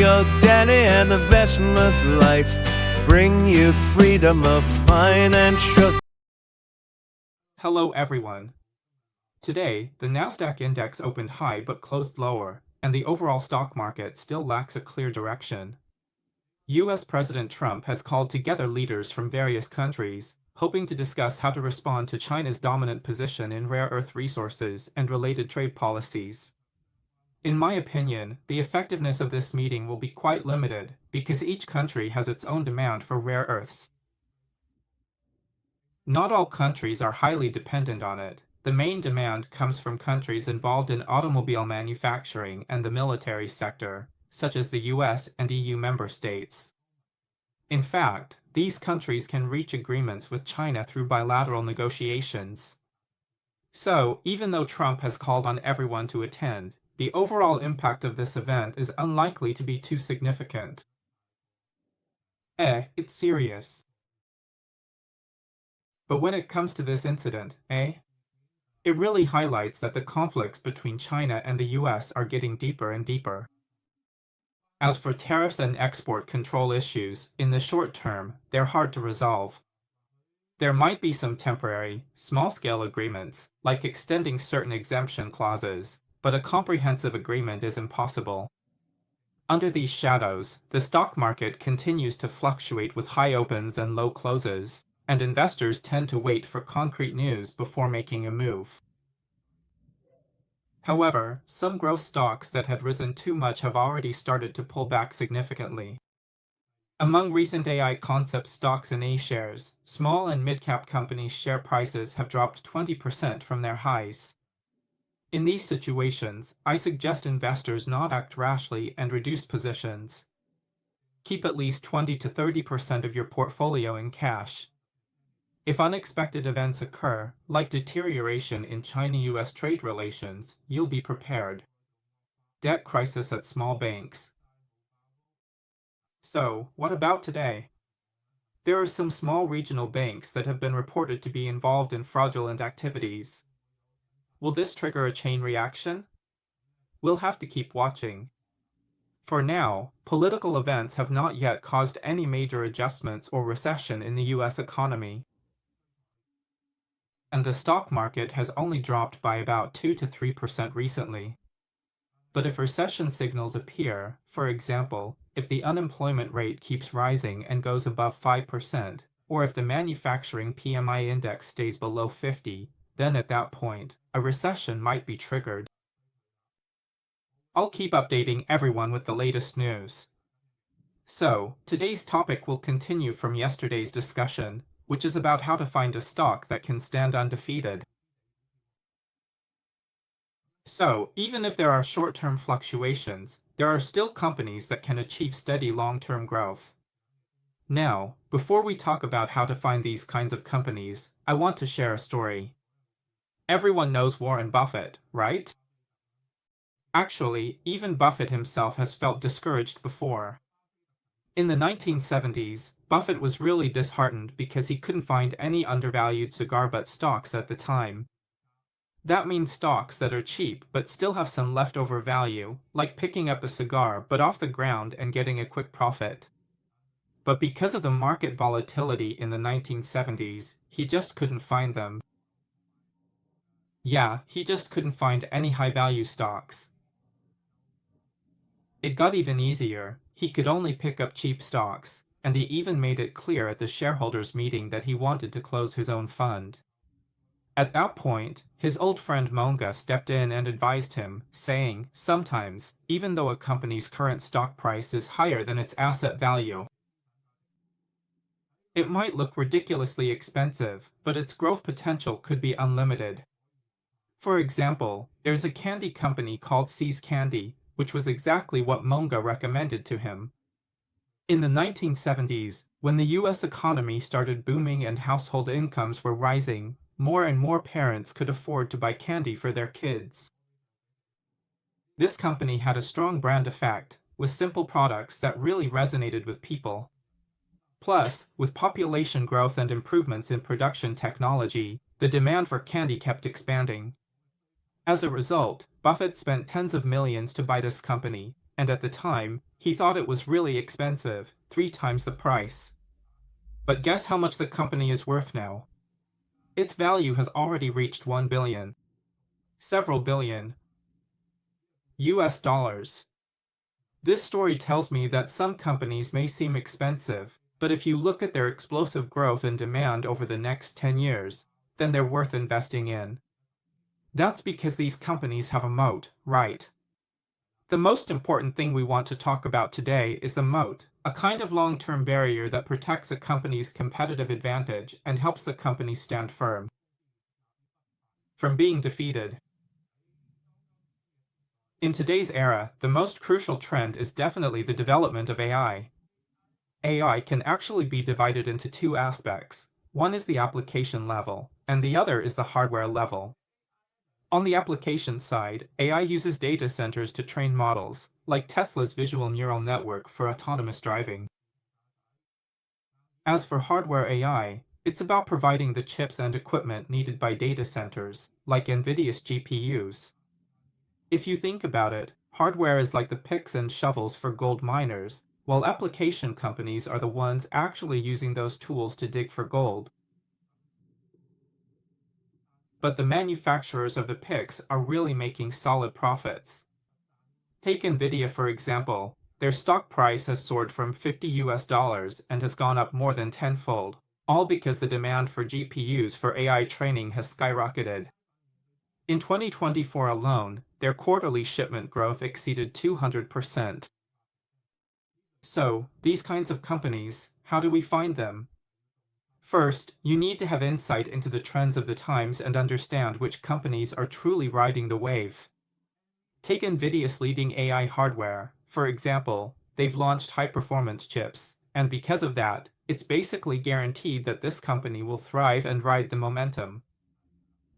your daddy and investment life bring you freedom of financial. Hello everyone. Today, the Nasdaq index opened high but closed lower, and the overall stock market still lacks a clear direction. US President Trump has called together leaders from various countries, hoping to discuss how to respond to China's dominant position in rare earth resources and related trade policies. In my opinion, the effectiveness of this meeting will be quite limited because each country has its own demand for rare earths. Not all countries are highly dependent on it. The main demand comes from countries involved in automobile manufacturing and the military sector, such as the US and EU member states. In fact, these countries can reach agreements with China through bilateral negotiations. So, even though Trump has called on everyone to attend, the overall impact of this event is unlikely to be too significant. It's serious. But when it comes to this incident, it really highlights that the conflicts between China and the US are getting deeper and deeper. As for tariffs and export control issues, in the short term, they're hard to resolve. There might be some temporary, small-scale agreements, like extending certain exemption clauses, but a comprehensive agreement is impossible. Under these shadows, the stock market continues to fluctuate with high opens and low closes, and investors tend to wait for concrete news before making a move. However, some growth stocks that had risen too much have already started to pull back significantly. Among recent AI concept stocks and A-shares, small and mid-cap companies' share prices have dropped 20% from their highs. In these situations, I suggest investors not act rashly and reduce positions. Keep at least 20 to 30% of your portfolio in cash. If unexpected events occur, like deterioration in China-US trade relations, you'll be prepared. Debt crisis at small banks. So, what about today? There are some small regional banks that have been reported to be involved in fraudulent activities. Will this trigger a chain reaction? We'll have to keep watching. For now, political events have not yet caused any major adjustments or recession in the US economy. And the stock market has only dropped by about 2 to 3% recently. But if recession signals appear, for example, if the unemployment rate keeps rising and goes above 5%, or if the manufacturing PMI index stays below 50, then at that point, a recession might be triggered. I'll keep updating everyone with the latest news. So, today's topic will continue from yesterday's discussion, which is about how to find a stock that can stand undefeated. So, even if there are short-term fluctuations, there are still companies that can achieve steady long-term growth. Now, before we talk about how to find these kinds of companies, I want to share a story. Everyone knows Warren Buffett, right? Actually, even Buffett himself has felt discouraged before. In the 1970s, Buffett was really disheartened because he couldn't find any undervalued cigar butt stocks at the time. That means stocks that are cheap but still have some leftover value, like picking up a cigar but off the ground and getting a quick profit. But because of the market volatility in the 1970s, he just couldn't find them. Yeah, he just couldn't find any high-value stocks. It got even easier. He could only pick up cheap stocks, and he even made it clear at the shareholders' meeting that he wanted to close his own fund. At that point, his old friend Monga stepped in and advised him, saying, sometimes, even though a company's current stock price is higher than its asset value, it might look ridiculously expensive, but its growth potential could be unlimited. For example, there's a candy company called C's Candy, which was exactly what Monga recommended to him. In the 1970s, when the US economy started booming and household incomes were rising, more and more parents could afford to buy candy for their kids. This company had a strong brand effect, with simple products that really resonated with people. Plus, with population growth and improvements in production technology, the demand for candy kept expanding. As a result, Buffett spent tens of millions to buy this company, and at the time, he thought it was really expensive, 3 times the price. But guess how much the company is worth now? Its value has already reached $1 billion. Several billion US dollars. This story tells me that some companies may seem expensive, but if you look at their explosive growth and demand over the next 10 years, then they're worth investing in. That's because these companies have a moat, right? The most important thing we want to talk about today is the moat, a kind of long-term barrier that protects a company's competitive advantage and helps the company stand firm from being defeated. In today's era, the most crucial trend is definitely the development of AI. AI can actually be divided into 2 aspects. One is the application level, and the other is the hardware level. On the application side, AI uses data centers to train models, like Tesla's visual neural network for autonomous driving. As for hardware AI, it's about providing the chips and equipment needed by data centers, like NVIDIA's GPUs. If you think about it, hardware is like the picks and shovels for gold miners, while application companies are the ones actually using those tools to dig for gold. But the manufacturers of the picks are really making solid profits. Take NVIDIA for example. Their stock price has soared from $50 and has gone up more than tenfold, all because the demand for GPUs for AI training has skyrocketed. In 2024 alone, their quarterly shipment growth exceeded 200%. So, these kinds of companies, how do we find them? First, you need to have insight into the trends of the times and understand which companies are truly riding the wave. Take NVIDIA's leading AI hardware. For example, they've launched high-performance chips, and because of that, it's basically guaranteed that this company will thrive and ride the momentum.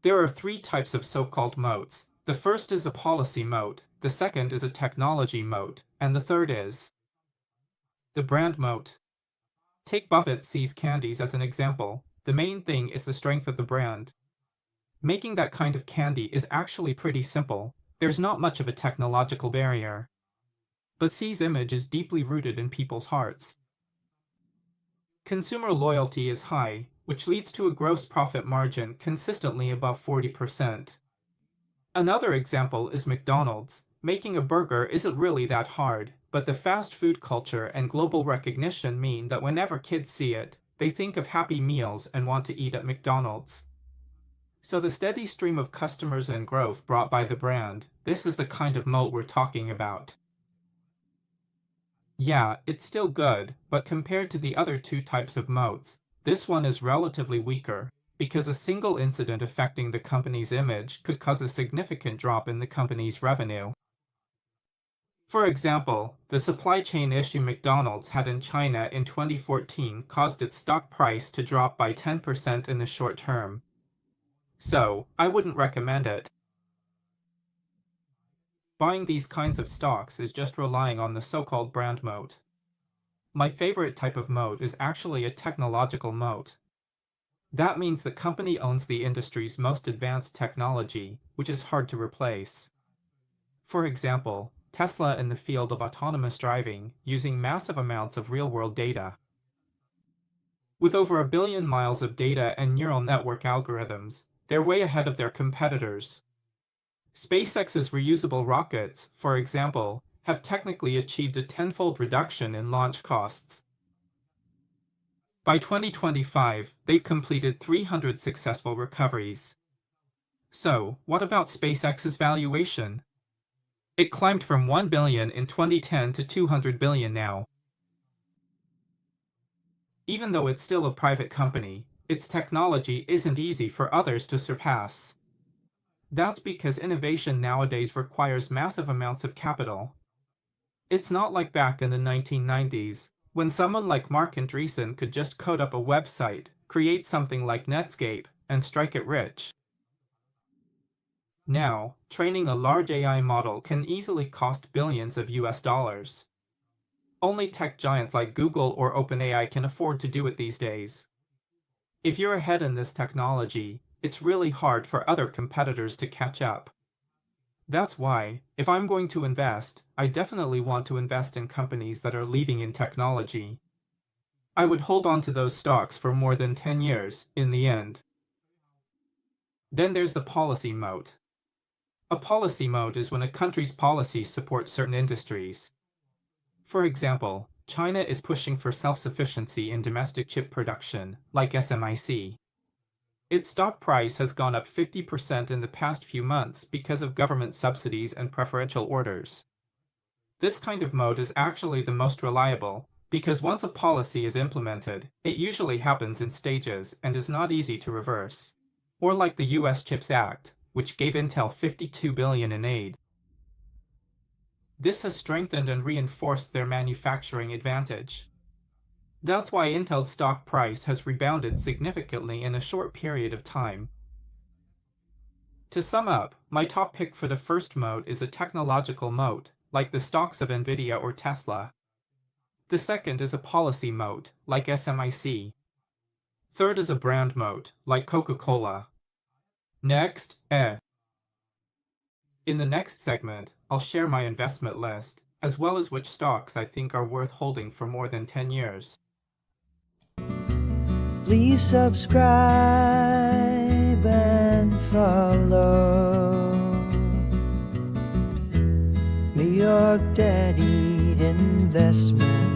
There are 3 types of so-called moats. The first is a policy moat, the second is a technology moat, and the third is the brand moat. Take Buffett sees Candies as an example. The main thing is the strength of the brand. Making that kind of candy is actually pretty simple. There's not much of a technological barrier. But C's image is deeply rooted in people's hearts. Consumer loyalty is high, which leads to a gross profit margin consistently above 40%. Another example is McDonald's. Making a burger isn't really that hard, but the fast food culture and global recognition mean that whenever kids see it, they think of Happy Meals and want to eat at McDonald's. So the steady stream of customers and growth brought by the brand, this is the kind of moat we're talking about. Yeah, it's still good, but compared to the other 2 types of moats, this one is relatively weaker, because a single incident affecting the company's image could cause a significant drop in the company's revenue. For example, the supply chain issue McDonald's had in China in 2014 caused its stock price to drop by 10% in the short term. So, I wouldn't recommend it. Buying these kinds of stocks is just relying on the so-called brand moat. My favorite type of moat is actually a technological moat. That means the company owns the industry's most advanced technology, which is hard to replace. For example, Tesla in the field of autonomous driving, using massive amounts of real-world data. With over 1 billion miles of data and neural network algorithms, they're way ahead of their competitors. SpaceX's reusable rockets, for example, have technically achieved a tenfold reduction in launch costs. By 2025, they've completed 300 successful recoveries. So, what about SpaceX's valuation? It climbed from $1 billion in 2010 to $200 billion now. Even though it's still a private company, its technology isn't easy for others to surpass. That's because innovation nowadays requires massive amounts of capital. It's not like back in the 1990s, when someone like Mark Andreessen could just code up a website, create something like Netscape, and strike it rich. Now, training a large AI model can easily cost billions of US dollars. Only tech giants like Google or OpenAI can afford to do it these days. If you're ahead in this technology, it's really hard for other competitors to catch up. That's why, if I'm going to invest, I definitely want to invest in companies that are leading in technology. I would hold on to those stocks for more than 10 years, in the end. Then there's the policy moat. A policy moat is when a country's policies support certain industries. For example, China is pushing for self-sufficiency in domestic chip production, like SMIC. Its stock price has gone up 50% in the past few months because of government subsidies and preferential orders. This kind of moat is actually the most reliable, because once a policy is implemented, it usually happens in stages and is not easy to reverse. Or like the US CHIPS Act, which gave Intel $52 billion in aid. This has strengthened and reinforced their manufacturing advantage. That's why Intel's stock price has rebounded significantly in a short period of time. To sum up, my top pick for the first moat is a technological moat, like the stocks of NVIDIA or Tesla. The second is a policy moat, like SMIC. Third is a brand moat, like Coca-Cola. Next, In the next segment, I'll share my investment list, as well as which stocks I think are worth holding for more than 10 years. Please subscribe and follow New York Daddy Investment.